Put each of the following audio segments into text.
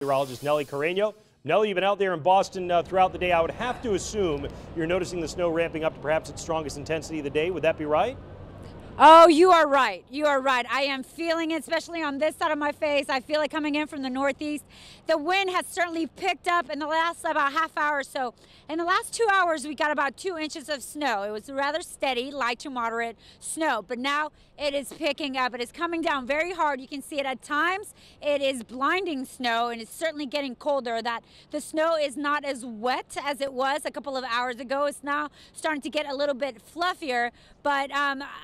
Meteorologist Nellie Carreño. Nellie, you've been out there in Boston throughout the day. I would have to assume you're noticing the snow ramping up to perhaps its strongest intensity of the day. Would that be right? Oh, you are right. You are right. I am feeling it, especially on this side of my face. I feel it coming in from the northeast. The wind has certainly picked up in the last about half hour or so. In the last 2 hours, we got about 2 inches of snow. It was rather steady, light to moderate snow, but now it is picking up. It is coming down very hard. You can see it at times. It is blinding snow, and it's certainly getting colder. That the snow is not as wet as it was a couple of hours ago. It's now starting to get a little bit fluffier, but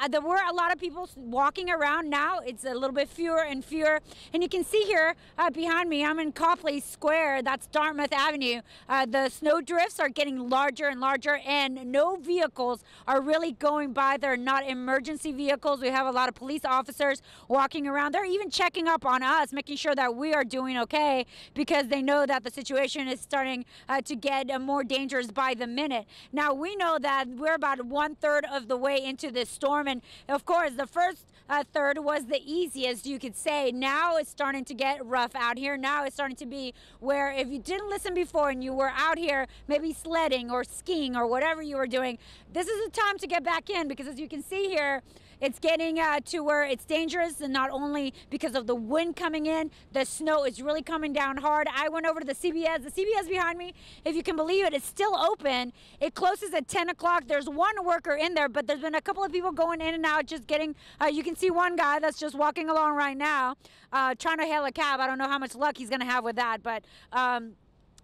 there were a lot of people walking around now. It's a little bit fewer and fewer. And you can see here behind me, I'm in Copley Square. That's Dartmouth Avenue. The snow drifts are getting larger and larger, and no vehicles are really going by. They're not emergency vehicles. We have a lot of police officers walking around. They're even checking up on us, making sure that we are doing okay, because they know that the situation is starting to get more dangerous by the minute. Now, we know that we're about 1/3 of the way into this storm, and of course, the first third was the easiest, you could say. Now it's starting to get rough out here. Now it's starting to be where if you didn't listen before and you were out here maybe sledding or skiing or whatever you were doing, this is the time to get back in, because as you can see here, it's getting to where it's dangerous, and not only because of the wind coming in, the snow is really coming down hard. I went over to the CBS. The CBS behind me, if you can believe it, is still open. It closes at 10 o'clock. There's one worker in there, but there's been a couple of people going in and out, just getting, you can see one guy that's just walking along right now, trying to hail a cab. I don't know how much luck he's going to have with that, but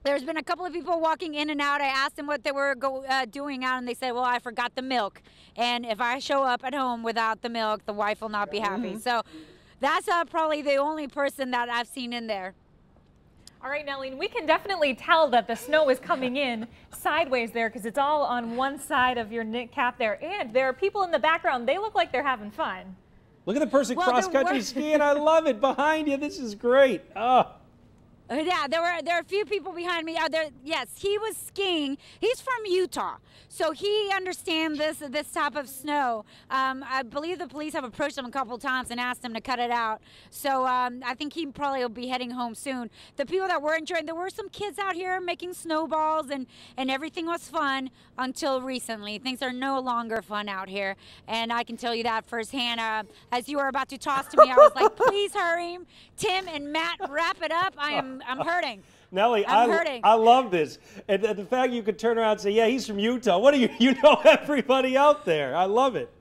there's been a couple of people walking in and out. I asked them what they were doing out, and they said, well, I forgot the milk. And if I show up at home without the milk, the wife will not be happy. So that's probably the only person that I've seen in there. All right, Nellie, we can definitely tell that the snow is coming in sideways there, because it's all on one side of your knit cap there. And there are people in the background. They look like they're having fun. Look at the person cross-country skiing. I love it. Behind you. This is great. Oh. Yeah, there are a few people behind me. Yes, he was skiing. He's from Utah, so he understands this type of snow. I believe the police have approached him a couple times and asked him to cut it out. So I think he probably will be heading home soon. The people that were enjoying, there were some kids out here making snowballs, and everything was fun until recently. Things are no longer fun out here, and I can tell you that firsthand. As you were about to toss to me, I was like, please hurry, Tim and Matt, wrap it up. I'm hurting. Nellie, I'm hurting. I love this. And the fact you could turn around and say, yeah, he's from Utah. What are you? You know everybody out there. I love it.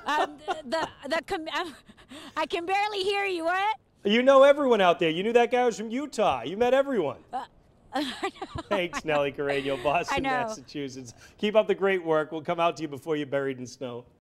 I can barely hear you. What? You know everyone out there. You knew that guy was from Utah. You met everyone. Thanks, Nellie Carreño, Boston, Massachusetts. Keep up the great work. We'll come out to you before you're buried in snow.